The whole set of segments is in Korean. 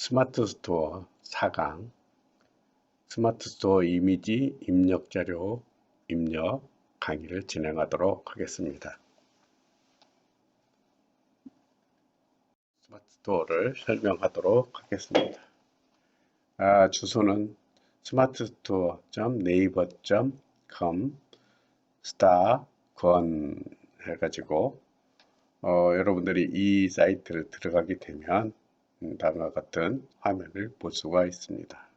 스마트 스토어 4강 스마트 스토어 이미지 입력 자료 입력 강의를 진행하도록 하겠습니다. 스마트 스토어를 설명하도록 하겠습니다. 주소는 smartstore.naver.com 건 해가지고 여러분들이 이 사이트를 들어가게 되면 다음과 같은 화면을 볼 수가 있습니다.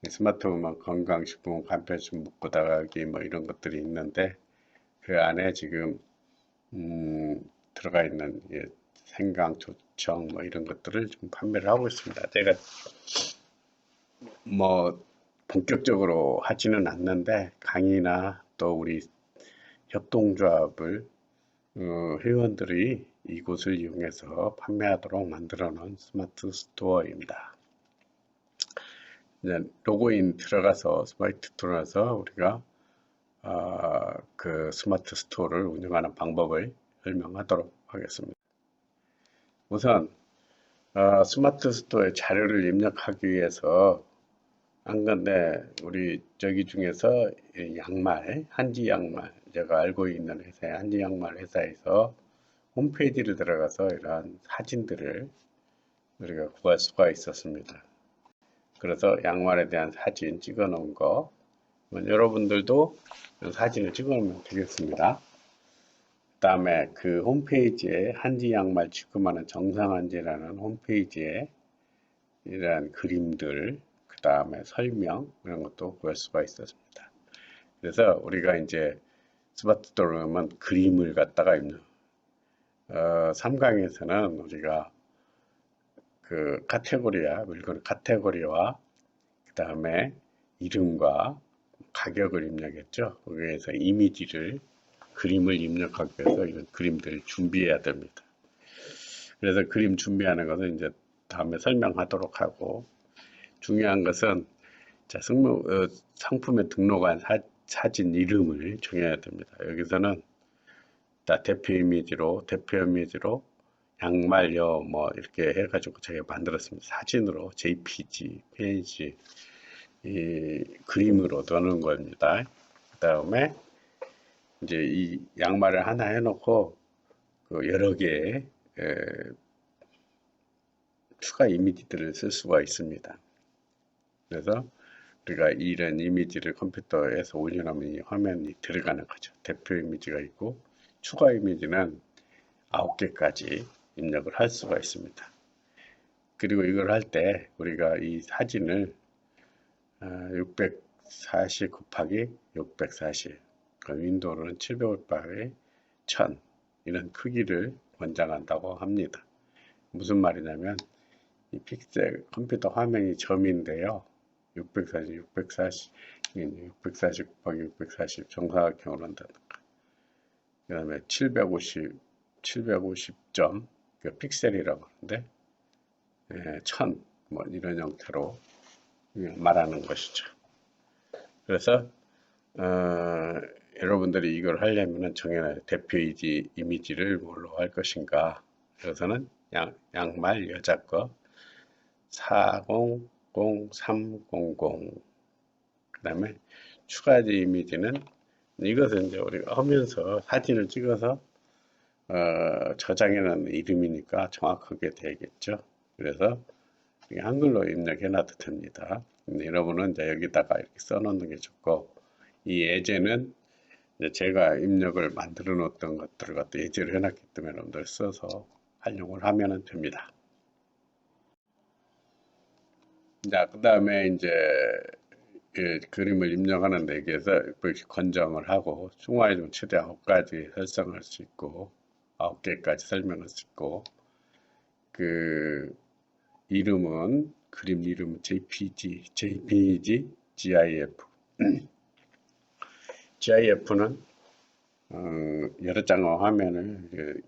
스마트홈은 건강식품, 간편식 먹고 나가기 뭐 이런 것들이 있는데 그 안에 지금 들어가 있는 생강, 조청 뭐 이런 것들을 좀 판매를 하고 있습니다. 제가 뭐 본격적으로 하지는 않는데 강의나 또 우리 협동조합을 회원들이 이곳을 이용해서 판매하도록 만들어 놓은 스마트 스토어입니다. 이제 로그인 들어가서 스마트 스토어에서 우리가 그 스마트 스토어를 운영하는 방법을 설명하도록 하겠습니다. 우선 스마트 스토어에 자료를 입력하기 위해서 한 건데 우리 저기 중에서 양말, 한지 양말, 제가 알고 있는 회사의 한지 양말 회사에서 홈페이지를 들어가서 이러한 사진들을 우리가 구할 수가 있었습니다. 그래서 양말에 대한 사진 찍어 놓은 거 여러분들도 사진을 찍어 놓으면 되겠습니다. 그 다음에 그 홈페이지에 한지 양말 취급하는 정상한지라는 홈페이지에 이러한 그림들 그 다음에 설명 이런 것도 구할 수가 있었습니다. 그래서 우리가 이제 스마트 스토어를 하면 그림을 갖다가 입는 3강에서는 우리가 그 물건 카테고리와 그 다음에 이름과 가격을 입력했죠. 거기에서 그림을 입력하기 위해서 이런 그림들을 준비해야 됩니다. 그래서 그림 준비하는 것은 이제 다음에 설명하도록 하고, 중요한 것은 상품에 등록한 사진 이름을 정해야 됩니다. 여기서는 대표 이미지로 양말요 뭐 이렇게 해가지고 제가 만들었습니다. 사진으로 JPG, PNG 이 그림으로 넣는 겁니다. 그 다음에 이제 이 양말을 하나 해놓고 그 여러 개의 추가 이미지들을 쓸 수가 있습니다. 그래서 우리가 이런 이미지를 컴퓨터에서 올려놓으면 이 화면이 들어가는 거죠. 대표 이미지가 있고 추가 이미지는 9개까지 입력을 할 수가 있습니다. 그리고 이걸 할 때 우리가 이 사진을 640 곱하기 640 윈도우는 700 곱하기 1000 이런 크기를 권장한다고 합니다. 무슨 말이냐면 이 픽셀 컴퓨터 화면이 점인데요. 640 곱하기 640 정사각형으로 한다든가 그 다음에 750점 그 픽셀이라고 하는데 1000 뭐 이런 형태로 말하는 것이죠. 그래서 여러분들이 이걸 하려면 정해놔야 대표 이미지를 뭘로 할 것인가. 그래서는 양말 여자 거 400300 그 다음에 추가지 이미지는 이것은 이제 우리가 하면서 사진을 찍어서 저장해놓은 이름이니까 정확하게 되겠죠. 그래서 한글로 입력해 놔도 됩니다. 여러분은 이제 여기다가 이렇게 써놓는 게 좋고, 이 예제는 이제 제가 입력을 만들어 놓았던 것들을 갖다 예제를 해놨기 때문에 여러분들 써서 활용을 하면 됩니다. 자, 그 다음에 이제 그림을 입력하는 데에서 이렇게 권정을 하고 중화이동 최대 9가지 설정할 수 있고 9개까지 설명할 수 있고 그 그림 이름은 JPG, GIF. GIF는 여러 장의 화면을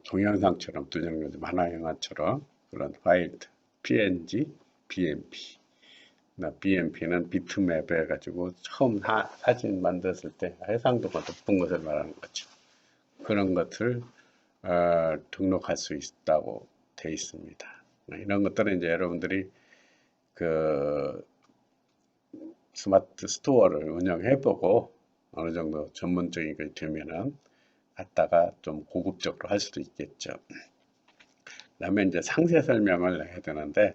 동영상처럼 만화 영화처럼 그런 파일 PNG, BMP. BMP는 비트맵 해가지고 처음 사진 만들었을 때 해상도가 높은 것을 말하는 거죠. 그런 것을 등록할 수 있다고 되어 있습니다. 이런 것들은 이제 여러분들이 그 스마트 스토어를 운영해보고 어느 정도 전문적인 게 되면은 갖다가 좀 고급적으로 할 수도 있겠죠. 그다음에 이제 상세 설명을 해야 되는데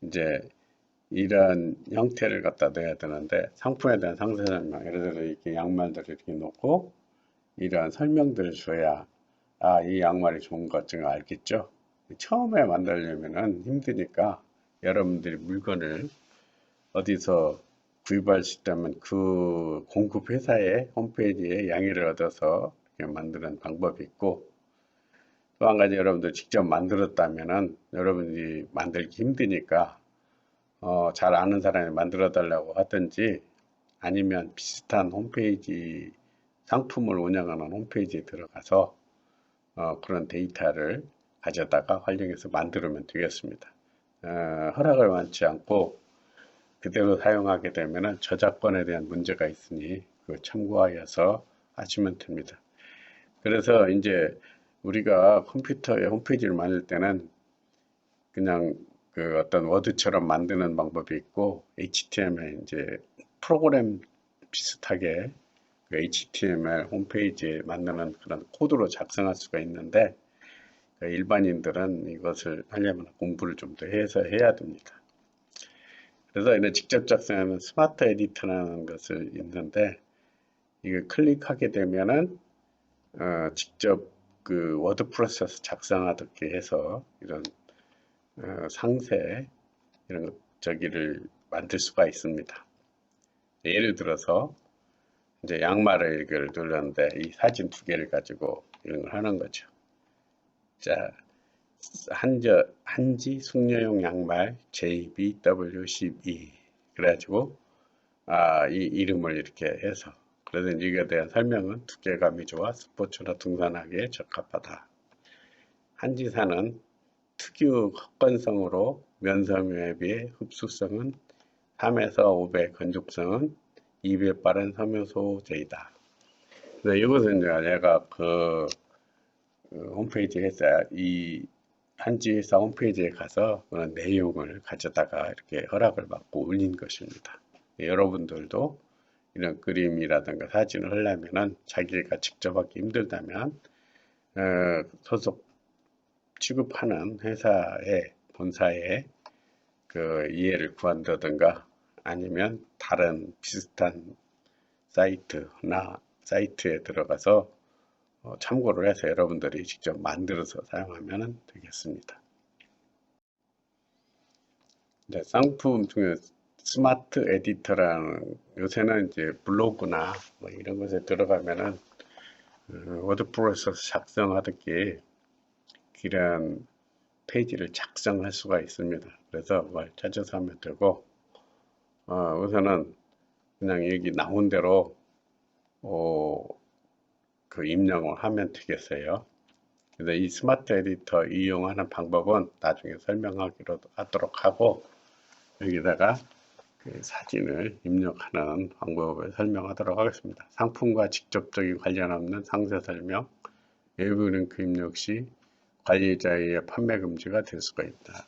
이제 이런 형태를 갖다 내야 되는데 상품에 대한 상세 설명, 예를 들어 이렇게 양말들을 이렇게 놓고 이러한 설명들을 줘야 이 양말이 좋은 것 증을 알겠죠. 처음에 만들려면은 힘드니까 여러분들이 물건을 어디서 구입할 수 있다면 그 공급 회사의 홈페이지에 양해를 얻어서 이렇게 만드는 방법이 있고, 또 한 가지 여러분들 직접 만들었다면은 여러분들이 만들기 힘드니까 잘 아는 사람이 만들어 달라고 하든지 아니면 비슷한 홈페이지 상품을 운영하는 홈페이지에 들어가서 그런 데이터를 가져다가 활용해서 만들면 되겠습니다. 허락을 받지 않고 그대로 사용하게 되면 저작권에 대한 문제가 있으니 그 참고하여서 하시면 됩니다. 그래서 이제 우리가 컴퓨터에 홈페이지를 만들 때는 그냥 그 어떤 워드처럼 만드는 방법이 있고 HTML 이제 프로그램 비슷하게 그 HTML 홈페이지에 만드는 그런 코드로 작성할 수가 있는데 일반인들은 이것을 하려면 공부를 좀 더 해서 해야 됩니다. 그래서 이제 직접 작성하는 스마트 에디터라는 것을 있는데 이거 클릭하게 되면은 직접 그 워드프레스에서 작성하듯이 해서 이런 상세 이런 저기를 만들 수가 있습니다. 예를 들어서 이제 양말을 이걸 눌렀는데 이 사진 두 개를 가지고 이런 걸 하는 거죠. 자, 한지 숙녀용 양말 JBW12 그래가지고 이 이름을 이렇게 해서 그래서 이거에 대한 설명은 두께감이 좋아 스포츠나 등산하기에 적합하다. 한지사는 특유 흡건성으로 면섬유에 비해 흡수성은 3에서 5배, 건조성은 2배 빠른 섬유 소재이다. 그래서 이것은 내가 그 홈페이지에서 이 한지 회사 홈페이지에 가서 그런 내용을 가져다가 이렇게 허락을 받고 올린 것입니다. 여러분들도 이런 그림이라든가 사진을 하려면은 자기가 직접 하기 힘들다면 소속 취급하는 회사의 본사에 그 이해를 구한다든가 아니면 다른 비슷한 사이트에 들어가서 참고를 해서 여러분들이 직접 만들어서 사용하면 되겠습니다. 네, 상품 중에 스마트 에디터라는 요새는 이제 블로그나 뭐 이런 것에 들어가면은 워드프레스에서 작성하듯이 이런 페이지를 작성할 수가 있습니다. 그래서 뭘 찾아서 하면 되고 우선은 그냥 여기 나온 대로 그 입력을 하면 되겠어요. 그래서 이 스마트 에디터 이용하는 방법은 나중에 설명하기로 하도록 하고 여기다가 그 사진을 입력하는 방법을 설명하도록 하겠습니다. 상품과 직접적인 관련 없는 상세 설명, 외부 링크 입력 시 관리자의 판매 금지가 될 수가 있다.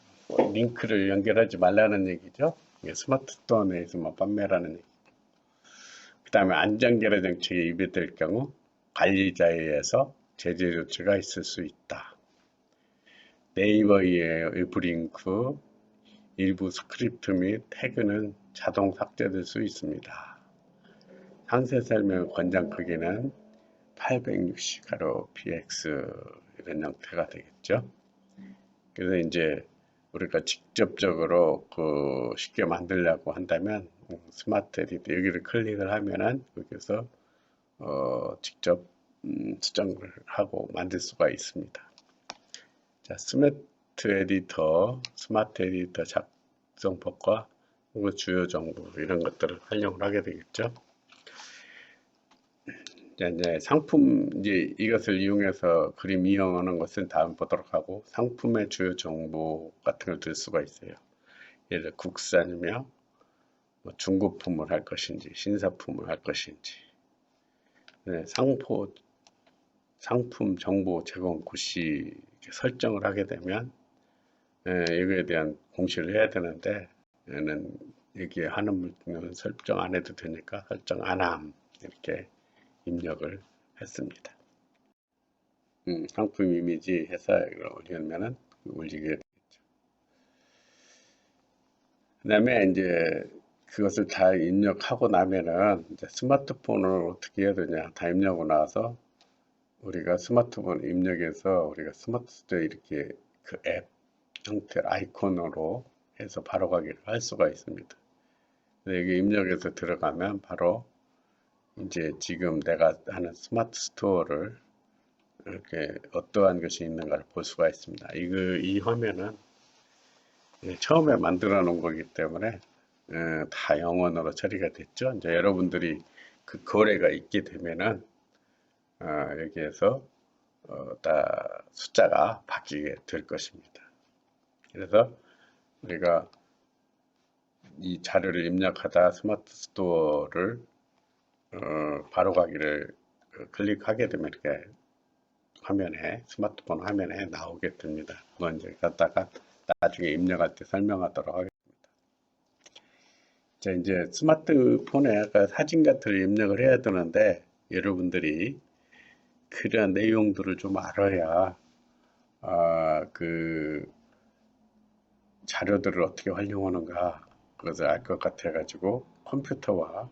링크를 연결하지 말라는 얘기죠. 스마트 스토어 내에서만 판매라는 얘기. 그 다음에 안전결여 정책에 위배될 경우 관리자에 의해서 제재 조치가 있을 수 있다. 네이버의 외부 링크, 일부 스크립트 및 태그는 자동 삭제될 수 있습니다. 상세 설명 권장 크기는 860px 이런 형태가 되겠죠. 그래서 이제 우리가 직접적으로 그 쉽게 만들려고 한다면 스마트 에디터 여기를 클릭을 하면은 여기서 직접 수정을 하고 만들 수가 있습니다. 자, 스마트 에디터 작성법과 주요 정보 이런 것들을 활용을 하게 되겠죠. 자, 이제 상품 이것을 이용해서 그림 이용하는 것은 다음 보도록 하고 상품의 주요 정보 같은 걸 들 수가 있어요. 예를 들어 국산이며 뭐 중고품을 할 것인지 신사품을 할 것인지 네, 상품 정보 제공 고시 설정을 하게 되면 이거에 대한 공시를 해야 되는데 얘는 여기에 하는 물건은 설정 안 해도 되니까 설정 안함 이렇게 입력을 했습니다. 상품 이미지 해서 올리면은 올리게 되겠죠. 그 다음에 이제 그것을 다 입력하고 나면은 이제 스마트폰을 어떻게 해야 되냐 다 입력하고 나서 우리가 스마트폰 입력해서 우리가 스마트 스토어에 이렇게 그 앱 형태 아이콘으로 해서 바로 가기를 할 수가 있습니다. 여기 입력해서 들어가면 바로 이제 지금 내가 하는 스마트 스토어를 이렇게 어떠한 것이 있는가를 볼 수가 있습니다. 이 화면은 처음에 만들어 놓은 거기 때문에 다 영원으로 처리가 됐죠. 이제 여러분들이 그 거래가 있게 되면은 여기에서 다 숫자가 바뀌게 될 것입니다. 그래서 우리가 이 자료를 입력하다 스마트 스토어를 바로 가기를 클릭하게 되면 이렇게 화면에 스마트폰 화면에 나오게 됩니다. 그건 이제 갖다가 나중에 입력할 때 설명하도록 하겠습니다. 자, 이제 스마트폰에 사진 같은 걸 입력을 해야 되는데 여러분들이 그런 내용들을 좀 알아야 그 자료들을 어떻게 활용하는가 그것을 알 것 같아 가지고 컴퓨터와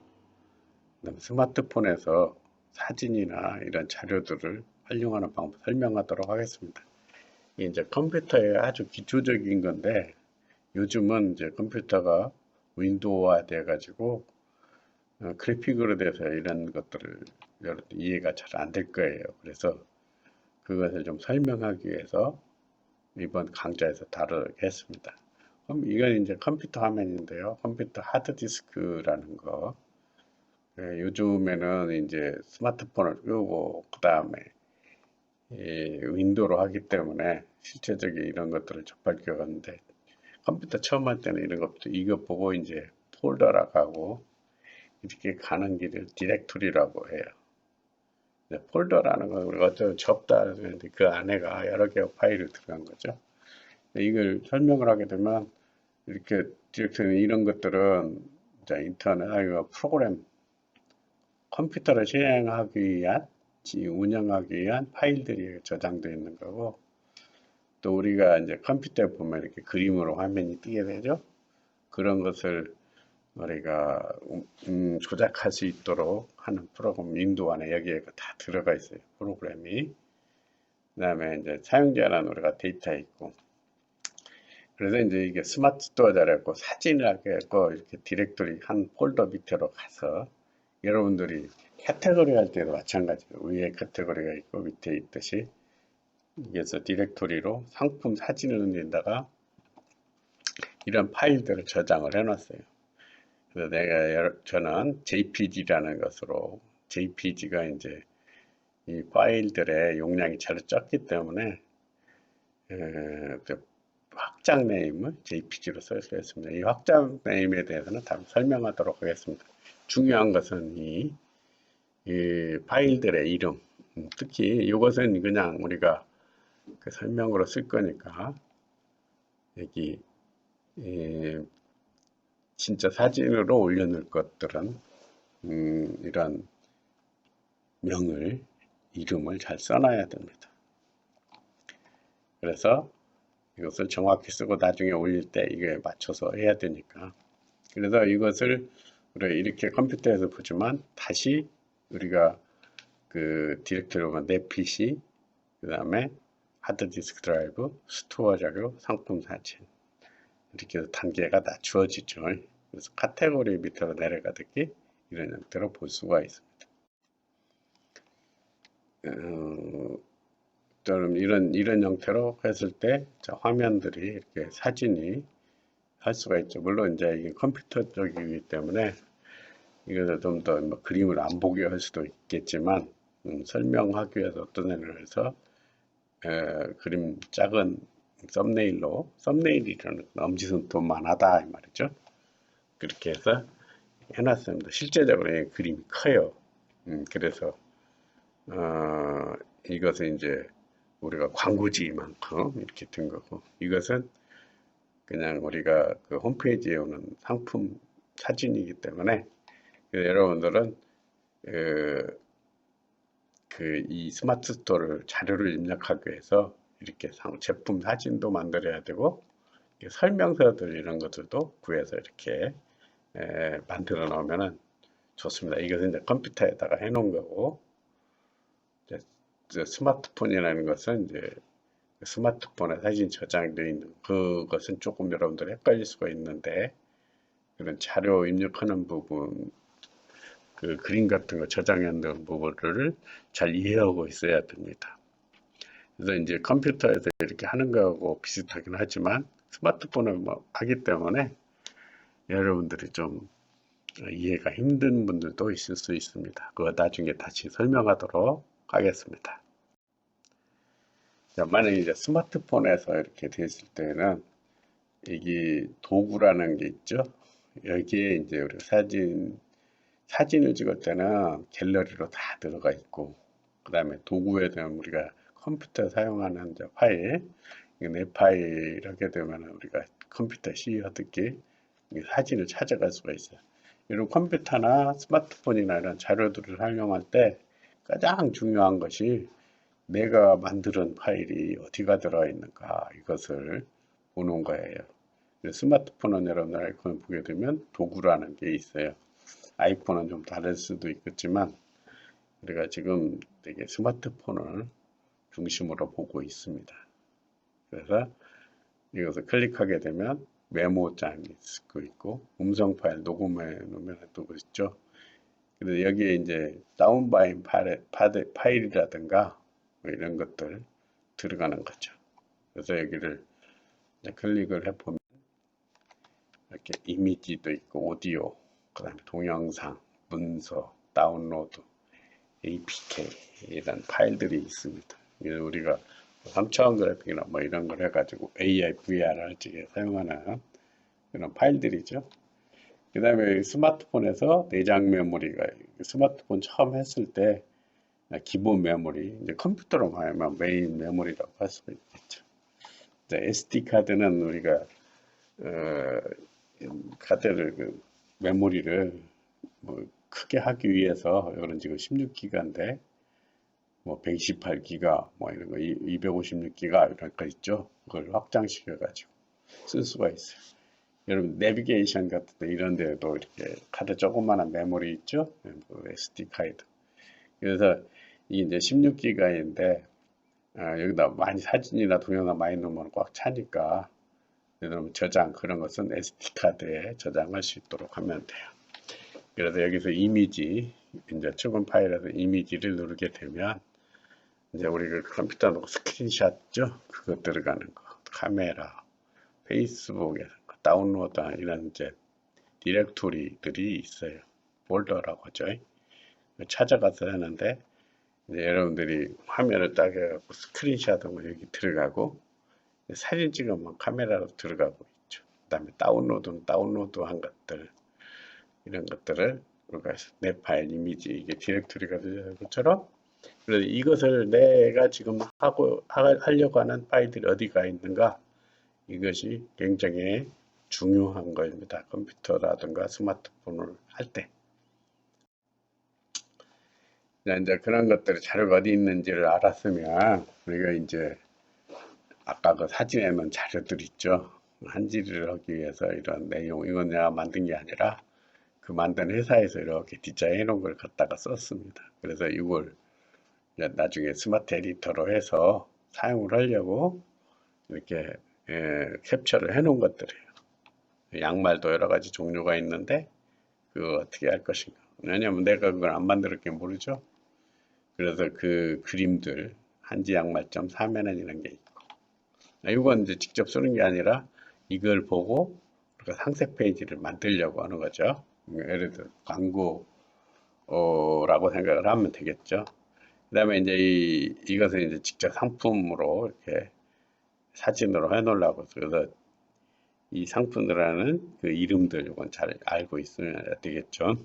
스마트폰에서 사진이나 이런 자료들을 활용하는 방법 설명하도록 하겠습니다. 이제 컴퓨터의 아주 기초적인 건데 요즘은 이제 컴퓨터가 윈도우화 돼 가지고 그래픽으로 돼서 이런 것들을 이해가 잘 안 될 거예요. 그래서 그것을 좀 설명하기 위해서 이번 강좌에서 다루겠습니다. 그럼 이건 이제 컴퓨터 화면인데요. 컴퓨터 하드디스크라는 거. 요즘에는 이제 스마트폰을 끄고 그 다음에 윈도우로 하기 때문에 실제적인 이런 것들을 접할 기회가 없는데 컴퓨터 처음 할 때는 이런 것부터 이거 보고 이제 폴더라고 하고 이렇게 가는 길을 디렉토리라고 해요. 폴더라는 건 우리가 어쩌면 접다 하는데 그 안에가 여러 개의 파일이 들어간 거죠. 이걸 설명을 하게 되면 이렇게 디렉토리 이런 것들은 인터넷 아니면 프로그램 컴퓨터를 실행하기 위한 운영하기 위한 파일들이 저장되어 있는 거고 또 우리가 이제 컴퓨터에 보면 이렇게 그림으로 화면이 뜨게 되죠. 그런 것을 우리가 조작할 수 있도록 하는 프로그램 윈도우 안에 여기에 다 들어가 있어요. 프로그램이. 그다음에 이제 사용자는 우리가 데이터 있고. 그래서 이제 이게 스마트 스토어 자료고 사진을 하게 했고 이렇게 디렉토리 한 폴더 밑으로 가서 여러분들이 카테고리 할 때도 마찬가지로 위에 카테고리가 있고 밑에 있듯이 여기서 디렉토리로 상품 사진을 넣는다가 이런 파일들을 저장을 해놨어요. 그래서 저는 JPG라는 것으로 JPG가 이제 이 파일들의 용량이 잘 적기 때문에 확장 네임을 JPG로 설계했습니다. 이 확장 네임에 대해서는 다음 설명하도록 하겠습니다. 중요한 것은 이 파일들의 이름, 특히 이것은 그냥 우리가 그 설명으로 쓸 거니까 여기 진짜 사진으로 올려놓을 것들은 이런 이름을 잘 써놔야 됩니다. 그래서 이것을 정확히 쓰고 나중에 올릴 때 이게 맞춰서 해야 되니까. 그래서 이것을 우리가 이렇게 컴퓨터에서 보지만 다시 우리가 그 디렉토리가 내 PC, 그 다음에 하드디스크 드라이브, 스토어 자료, 상품 사진 이렇게 해서 단계가 낮추어지죠. 그래서 카테고리 밑으로 내려가듯이 이런 형태로 볼 수가 있습니다. 그럼 이런 형태로 했을 때 화면들이 이렇게 사진이 할 수가 있죠. 물론 이제 이게 컴퓨터 쪽이기 때문에 이것을 좀 더 그림을 안 보게 할 수도 있겠지만 설명하기 위해서 어떤 애를 해서 그림 작은 썸네일이라는 엄지손톱만하다 이 말이죠. 그렇게 해서 해놨습니다. 실제적으로 그림이 커요. 그래서 이것은 이제 우리가 광고지만큼 이렇게 된 거고 이것은 그냥 우리가 그 홈페이지에 오는 상품 사진이기 때문에 여러분들은 이 스마트 스토어를 자료를 입력하기 위해서 이렇게 제품 사진도 만들어야 되고 설명서들 이런 것들도 구해서 이렇게 만들어 놓으면은 좋습니다. 이것은 이제 컴퓨터에다가 해 놓은 거고, 이제 스마트폰이라는 것은 이제 스마트폰에 사진 저장되어 있는 그것은 조금 여러분들 헷갈릴 수가 있는데, 그런 자료 입력하는 부분, 그 그림 같은 거 저장해 놓은 부분을 잘 이해하고 있어야 됩니다. 그래서 이제 컴퓨터에서 이렇게 하는 거하고 비슷하긴 하지만 스마트폰을 뭐 하기 때문에 여러분들이 좀 이해가 힘든 분들도 있을 수 있습니다. 그거 나중에 다시 설명하도록 하겠습니다. 자, 만약에 이제 스마트폰에서 이렇게 됐을 때는 이게 도구라는 게 있죠. 여기에 이제 우리 사진을 찍을 때는 갤러리로 다 들어가 있고, 그 다음에 도구에 대한 우리가 컴퓨터 사용하는 이제 파일, 내 파일 하게 되면 우리가 컴퓨터 CE어듣기 사진을 찾아갈 수가 있어요. 이런 컴퓨터나 스마트폰이나 이런 자료들을 활용할 때 가장 중요한 것이 내가 만드는 파일이 어디가 들어있는가 이것을 보는 거예요. 스마트폰은 여러분 아이콘을 보게 되면 도구라는 게 있어요. 아이폰은 좀 다를 수도 있겠지만 우리가 지금 되게 스마트폰을 중심으로 보고 있습니다. 그래서 이것을 클릭하게 되면 메모장이 있고 음성 파일 녹음해 놓으면 또 있죠. 그래서 여기에 이제 다운바인 파일이라든가 뭐 이런 것들 들어가는 거죠. 그래서 여기를 클릭을 해보면 이렇게 이미지도 있고 오디오, 그 다음에 동영상, 문서, 다운로드, APK 이런 파일들이 있습니다. 우리가 3차원 그래픽이나 뭐 이런 걸 해가지고 AI, VR을 사용하는 그런 파일들이죠. 그 다음에 스마트폰에서 내장 메모리가 스마트폰 처음 했을 때 기본 메모리, 이제 컴퓨터로 말하면 메인 메모리라고 할 수가 있겠죠. SD 카드는 우리가 카드를 메모리를 뭐 크게 하기 위해서 이런 지금 16기가인데 뭐 128기가 뭐 이런 거 256기가 이런 거 있죠. 그걸 확장시켜 가지고 쓸 수가 있어요. 여러분 내비게이션 같은 데 이런 데도 이렇게 카드 조그마한 메모리 있죠. SD 카드. 그래서 이게 이제 16기가인데 여기다 많이 사진이나 동영상 많이 넣으면 꽉 차니까 여러분 저장 그런 것은 SD 카드에 저장할 수 있도록 하면 돼요. 그래서 여기서 이미지 이제 초본 파일에서 이미지를 누르게 되면 이제 우리가 컴퓨터 놓고 스크린샷죠. 그거 들어가는 거, 카메라, 페이스북에 다운로드 이런 이제 디렉토리들이 있어요. 폴더라고 하죠. 찾아가서 하는데 이제 여러분들이 화면을 딱 해갖고 스크린샷하고 여기 들어가고 사진 찍으면 카메라로 들어가고 있죠. 그 다음에 다운로드는 다운로드한 것들 이런 것들을 우리가 내 파일 이미지 이게 디렉토리가 되는 것처럼 그래서 이것을 내가 지금 하려고 하는 파일들이 어디가 있는가 이것이 굉장히 중요한 겁니다. 컴퓨터라든가 스마트폰을 할 때. 이제 그런 것들이 자료가 어디 있는지를 알았으면 우리가 이제 아까 그 사진에 넣은 자료들 있죠. 한지를 하기 위해서 이런 내용 이건 내가 만든 게 아니라 그 만든 회사에서 이렇게 디자인 해놓은 걸 갖다가 썼습니다. 그래서 이걸 나중에 스마트 에디터로 해서 사용을 하려고 이렇게 캡처를 해놓은 것들이에요. 양말도 여러 가지 종류가 있는데 그거 어떻게 할 것인가. 왜냐면 내가 그걸 안 만들었기 모르죠. 그래서 그 그림들 한지 양말점 사면은 이런 게 있고 이건 이제 직접 쓰는 게 아니라 이걸 보고 우리가 상세 페이지를 만들려고 하는 거죠. 예를 들어 광고라고 생각을 하면 되겠죠. 그 다음에 이제 이것을 이제 직접 상품으로 이렇게 사진으로 해놓으려고 그래서 이 상품이라는 그 이름들 이건 잘 알고 있어야 되겠죠.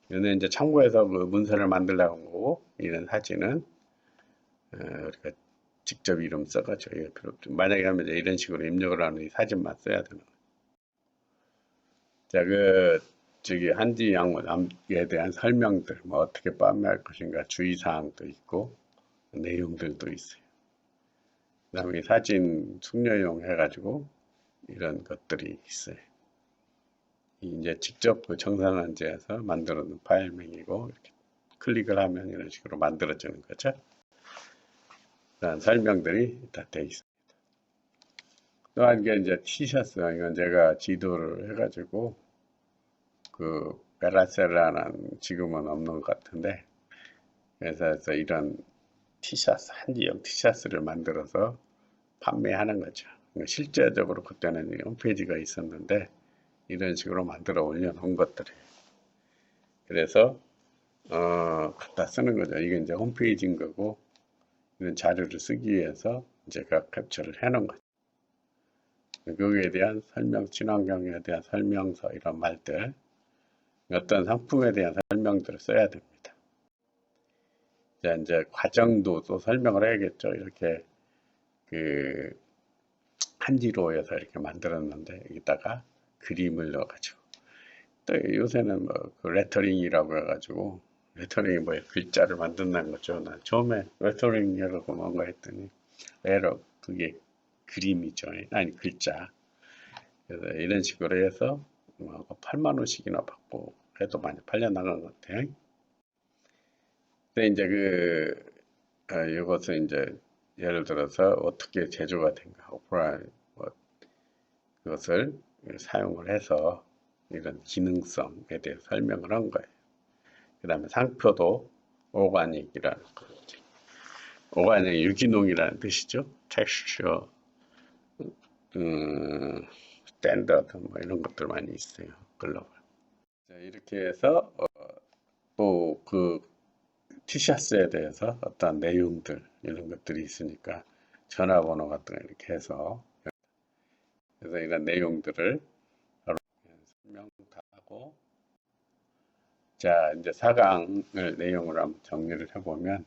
이거는 이제 참고해서 그 문서를 만들려고 하는 거고 이런 사진은 우리가 직접 이름 써가지고 이거 필요 없죠. 만약에 하면 이제 이런 식으로 입력을 하는 이 사진만 써야 되는 거예요. 자, 저기 한지 양모에 대한 설명들, 뭐 어떻게 판매할 것인가 주의사항도 있고 내용들도 있어요. 그 다음에 사진 숙려용 해가지고 이런 것들이 있어요. 이제 직접 그 정산한지에서 만들어 놓은 파일명이고 이렇게 클릭을 하면 이런 식으로 만들어지는 거죠. 그런 설명들이 다 되어 있습니다. 또한 게 이제 티셔츠, 이건 제가 지도를 해가지고 그 베라셀라는 지금은 없는 것 같은데 그래서 이런 티셔츠, 한지용 티셔츠를 만들어서 판매하는 거죠. 실제적으로 그때는 홈페이지가 있었는데 이런 식으로 만들어 올려놓은 것들이에요. 그래서 갖다 쓰는 거죠. 이게 이제 홈페이지인 거고 이런 자료를 쓰기 위해서 제가 캡처를 해놓은 거죠. 거기에 대한 설명, 친환경에 대한 설명서 이런 말들, 어떤 상품에 대한 설명들을 써야 됩니다. 이제 과정도 또 설명을 해야겠죠. 이렇게 그 한지로에서 이렇게 만들었는데 여기다가 그림을 넣어가지고 또 요새는 뭐그 레터링이라고 해가지고 레터링이 뭐야 글자를 만든다는 거죠. 난 처음에 레터링이라고 뭔가 했더니 에러 그게 그림이죠. 아니 글자. 그래서 이런 식으로 해서 8만 원씩이나 받고 해도 많이 팔려 나간 것 같아요. 근데 이제 이것은 이제 예를 들어서 어떻게 제조가 된가 오프라인 뭐 그것을 사용을 해서 이런 기능성에 대해 설명을 한 거예요. 그 다음에 상표도 오가닉이라는 거죠. 오가닉 유기농이라는 뜻이죠. 텍스처, 스탠더드 뭐 이런 것들 많이 있어요. 글로벌. 자, 이렇게 해서 또 그 티셔츠에 대해서 어떤 내용들 이런 것들이 있으니까 전화번호 같은 거 이렇게 해서 그래서 이런 내용들을 설명 다 하고 자 이제 4강을 내용을 한번 정리를 해보면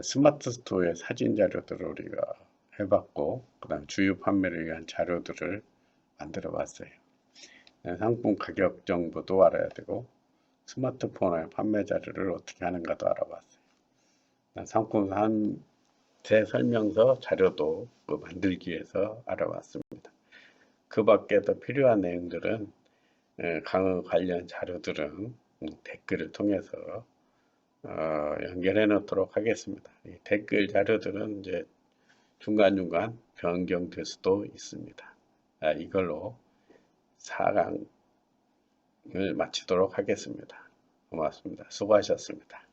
스마트 스토어의 사진 자료들을 우리가 해봤고 그 다음 주요 판매를 위한 자료들을 만들어 봤어요. 상품 가격 정보도 알아야 되고 스마트폰의 판매 자료를 어떻게 하는가도 알아봤어요. 상품 상세 설명서 자료도 만들기 위해서 알아봤습니다. 그 밖에 더 필요한 내용들은 강의 관련 자료들은 댓글을 통해서 연결해 놓도록 하겠습니다. 이 댓글 자료들은 이제 중간중간 변경될 수도 있습니다. 이걸로 4강을 마치도록 하겠습니다. 고맙습니다. 수고하셨습니다.